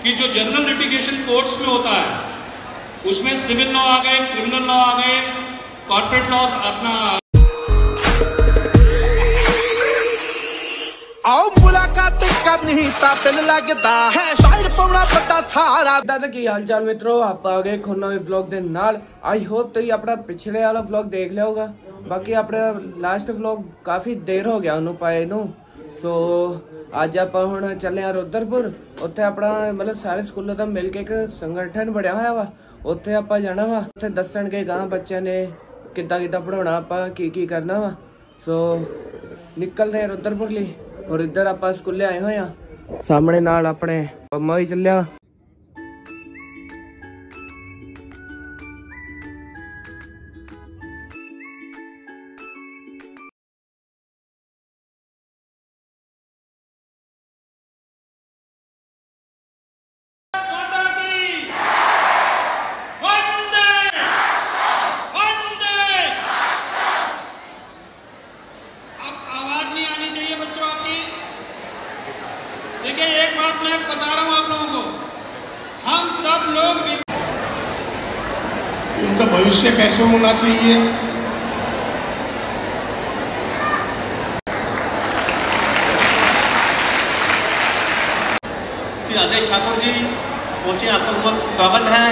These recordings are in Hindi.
कि जो जनरल लिटिगेशन कोर्ट्स में होता है उसमें सिविल लॉ आ गए, क्रिमिनल लॉ आ गए, कॉर्पोरेट लॉ अपना आओ मुलाकात करनी ता पहले लगदा है शायद पवना पता सारा दादा की हाल चाल मित्रों, आप आ गए खोना व्लॉग दे नाल। आई होप तुम अपना पिछले वाला व्लॉग देख लिया होगा। बाकी अपना लास्ट व्लॉग काफ़ी देर हो गया उन्होंने पाए नू। सो अज आप हुण चले आ रुद्रपुर। उत्थे अपना मतलब सारे स्कूलों का मिल के एक संगठन बनया हुआ वा। उत्थे आपां जाना वा, उत्थे दसणगे गांव बच्चों ने किद्दां किद्दां पढ़ाउणा, आपां की करना वा। सो निकलते हैं रुद्रपुर लई। और इधर आप स्कूले आए हुए हैं, सामने नाल अपने पम्मा भी चलिया। देखिए, एक बात मैं बता रहा हूं आप लोगों को, हम सब लोग उनका भविष्य कैसे होना चाहिए, श्री राजेश ठाकुर जी पहुंचे, आपका बहुत स्वागत है।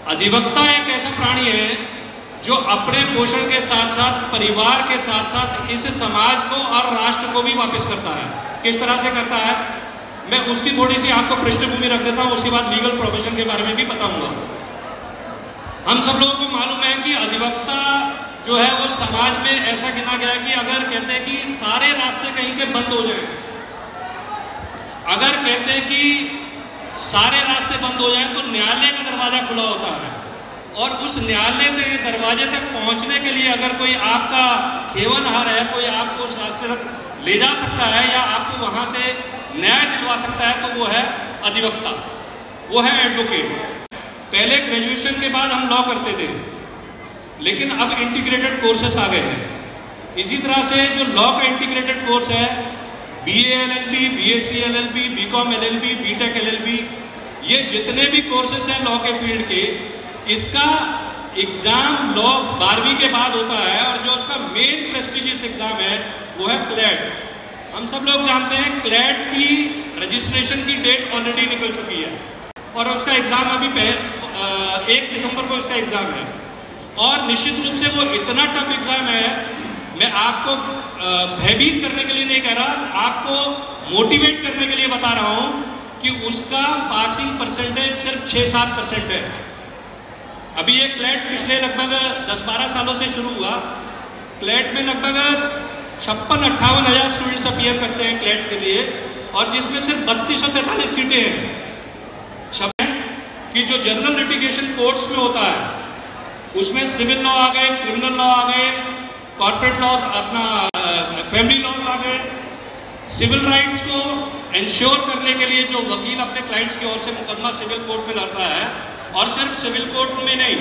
अधिवक्ता एक ऐसा प्राणी है जो अपने पोषण के साथ साथ परिवार के साथ साथ इस समाज को और राष्ट्र को भी वापस करता है। किस तरह से करता है, मैं उसकी थोड़ी सी आपको पृष्ठभूमि रख देता हूँ, उसके बाद लीगल प्रोफेशन के बारे में भी बताऊंगा। हम सब लोगों को मालूम है कि अधिवक्ता जो है वो समाज में ऐसा गिना गया कि अगर कहते हैं कि सारे रास्ते कहीं के बंद हो जाए, अगर कहते हैं कि सारे रास्ते बंद हो जाए तो न्यायालय का दरवाजा खुला होता है। और उस न्यायालय के दरवाजे तक पहुंचने के लिए अगर कोई आपका खेवनहार है, कोई आपको उस रास्ते तक ले जा सकता है या आपको वहां से न्याय दिलवा सकता है, तो वो है अधिवक्ता, वो है एडवोकेट। पहले ग्रेजुएशन के बाद हम लॉ करते थे, लेकिन अब इंटीग्रेटेड कोर्सेस आ गए हैं। इसी तरह से जो लॉ का इंटीग्रेटेड कोर्स है, BA LLB, BSc LLB, BCom LLB, BTech LLB, ये जितने भी कोर्सेस हैं लॉ के फील्ड के, इसका एग्जाम लॉ 12वीं के बाद होता है। और जो उसका मेन प्रेस्टिजियस एग्जाम है वो है क्लैट। हम सब लोग जानते हैं क्लैट की रजिस्ट्रेशन की डेट ऑलरेडी निकल चुकी है और उसका एग्जाम अभी 1 दिसंबर को इसका एग्जाम है। और निश्चित रूप से वो इतना टफ एग्जाम है, मैं आपको भयभीत करने के लिए नहीं कह रहा, आपको मोटिवेट करने के लिए बता रहा हूँ कि उसका पासिंग परसेंटेज सिर्फ 6-7% है। अभी ये क्लैट पिछले लगभग 10-12 सालों से शुरू हुआ। क्लैट में लगभग 56-58 हज़ार स्टूडेंट्स अपीयर करते हैं क्लैट के लिए, और जिसमें सिर्फ 3243 सीटें हैं। शब्द कि जो जनरल लिटिगेशन कोर्ट्स में होता है उसमें सिविल लॉ आ गए, क्रिमिनल लॉ आ गए, कॉर्पोरेट लॉ अपना फैमिली लॉ आ गए। सिविल राइट्स को इंश्योर करने के लिए जो वकील अपने क्लाइंट्स की ओर से मुकदमा सिविल कोर्ट में लड़ता है, और सिर्फ सिविल कोर्ट में नहीं,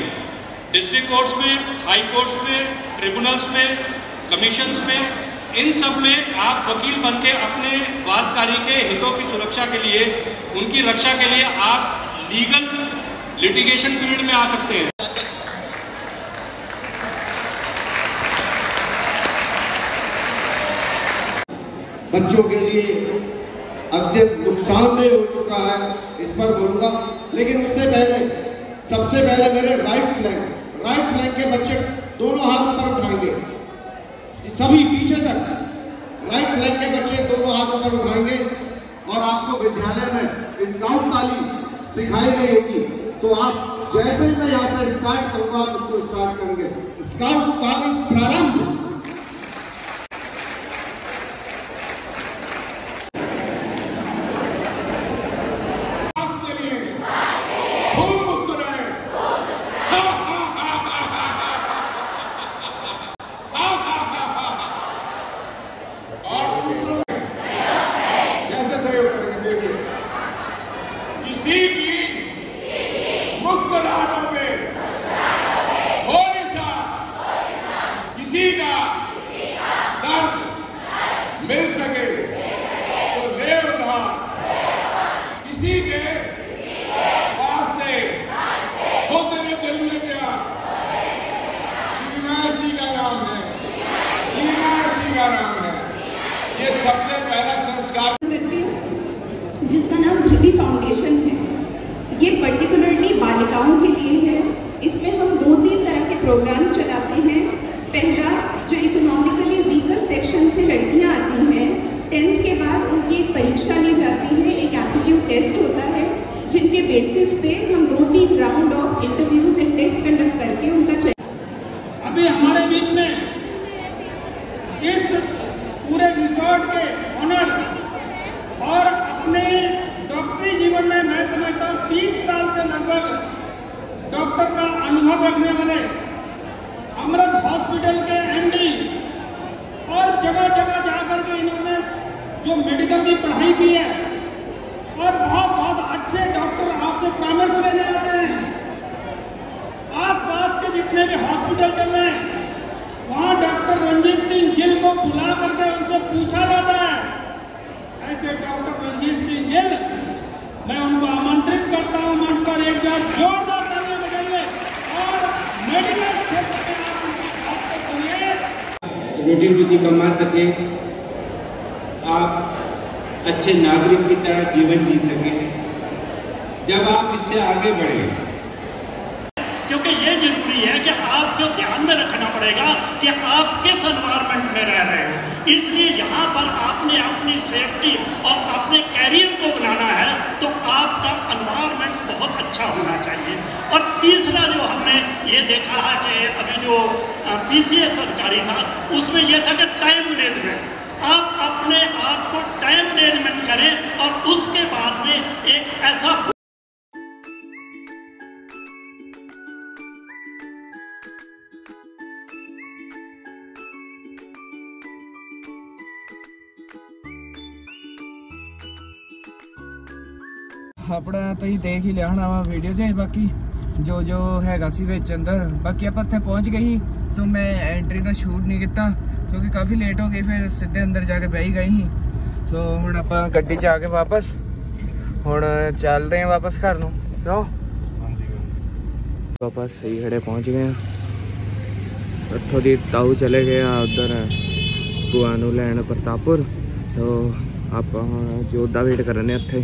डिस्ट्रिक्ट कोर्ट्स में, हाई कोर्ट्स में, ट्रिब्यूनल्स में, कमीशंस में, इन सब में आप वकील बनके अपने वादकारी के हितों की सुरक्षा के लिए, उनकी रक्षा के लिए आप लीगल लिटिगेशन फील्ड में आ सकते हैं। बच्चों के लिए अत्यंत नुकसानदेह हो चुका है, इस पर बोलूंगा। लेकिन उससे पहले सबसे पहले मेरे राइट फ्लैंक के बच्चे दोनों हाथ ऊपर उठाएंगे, सभी पीछे तक राइट फ्लैंक के बच्चे दोनों हाथ ऊपर उठाएंगे। और आपको विद्यालय में स्काउट तालीम सिखाई गई होगी, तो आप जैसे ही मैं यहाँ से स्टार्ट करूंगा उसको स्टार्ट करेंगे। स्काउट तालीम प्रारंभ। मुस्कुराहटों में हो निशान किसी का ये पर्टिकुलरली बालिकाओं के लिए है। इसमें हम 2-3 तरह के प्रोग्राम्स चलाते हैं। पहला, जो इकोनॉमिकली वीकर सेक्शन से लड़कियां आती हैं, 10th के बाद उनकी एक परीक्षा ली जाती है, एक एप्टीट्यूड टेस्ट होता है, जिनके बेसिस पे हम 2-3 round of interviews and test conduct करके उनका अभी हमारे बीच में इस पूरे रिसोर्ट के ऑनर और अपने डॉक्टरी जीवन में मैं समझता हूँ 30 साल से लगभग डॉक्टर का अनुभव रखने वाले अमृत हॉस्पिटल के एमडी और जगह जगह जाकर के इन्होंने जो मेडिकल की पढ़ाई की है और बहुत बहुत अच्छे डॉक्टर आपसे परामर्श लेने आते हैं। आसपास के जितने भी हॉस्पिटल चल रहे हैं वहाँ डॉक्टर रंजीत सिंह गिल को बुला करके उनसे पूछा जाता है। ऐसे डॉक्टर रंजीत सिंह गिल, मैं उनको आमंत्रित करता हूँ मंच पर एक बार जोरदार तालियां बजाइए और मेडिकल क्षेत्र में रोटी रोटी कमा सके, आप अच्छे नागरिक की तरह जीवन जी सके। जब आप इससे आगे बढ़े, क्योंकि ये जरूरी है कि आपको ध्यान में रखना पड़ेगा कि आप किस एनवायरनमेंट में रह रहे हो। इसलिए यहाँ पर आपने अपनी सेफ्टी और अपने कैरियर को बनाना है तो आपका एनवायरनमेंट बहुत अच्छा होना चाहिए। और तीसरा जो हमने ये देखा है कि अभी जो PCS अधिकारी था उसमें यह था कि टाइम मैनेजमेंट। आप अपने आप को टाइम मैनेजमेंट करें और उसके बाद में एक ऐसा अपना तुसीं देख ही लिया होना वा वीडियो 'ਚ। बाकी जो जो हैगा सी विच अंदर, बाकी आप उत्थे पहुँच गए ही। सो मैं एंट्री का शूट नहीं किया क्योंकि काफ़ी लेट हो गई, फिर सीधे अंदर जाके बह ही गई ही। सो हुण आपां गड्डी 'ਚ आ के वापस हुण चलते हैं वापस घर नूं। क्यों वापस सही खड़े पहुँच गए हैं। उत्थों दी ताऊ चले गए उधर भूआ नूं लैण प्रतापपुर। तो आप जोत दा वेट करने उत्थे,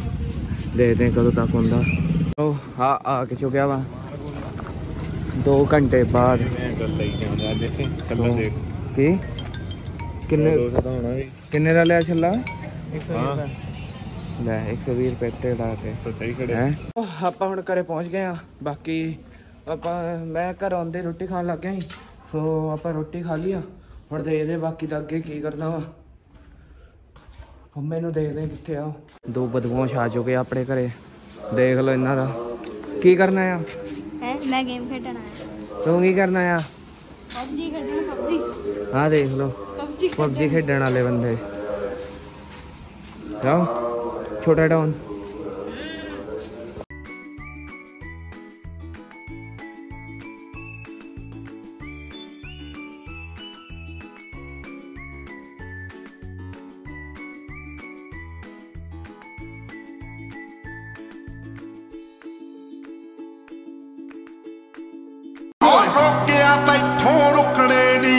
देखते हैं कदों तक होंदा। तो हाँ आके चुकिया वा 2 घंटे बाद। किन्ने दा लिया छल्ला? 120 रुपए ते सही खड़े हैं। आप हुण घरे पहुँच गए हैं। बाकी आप मैं घर आउंदे रोटी खान लग गया ही। सो आप रोटी खा लिया, हुण देखदे बाकी दा अगे की करना वा। मम्मी नूं देखदे कित्थे आ। 2 बदबूआं छा चुके अपने घरे, देख लो इन्हां दा। की करना है? मैं गेम खेडना है। तू की करना है? पबजी खेडना। पबजी हाँ देख लो पबजी खेडण वाले बंदे। जाओ छोटा डाउन। रोकिया तैथों रुकने नी,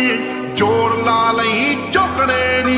जोड़ ला लई चुकने नी।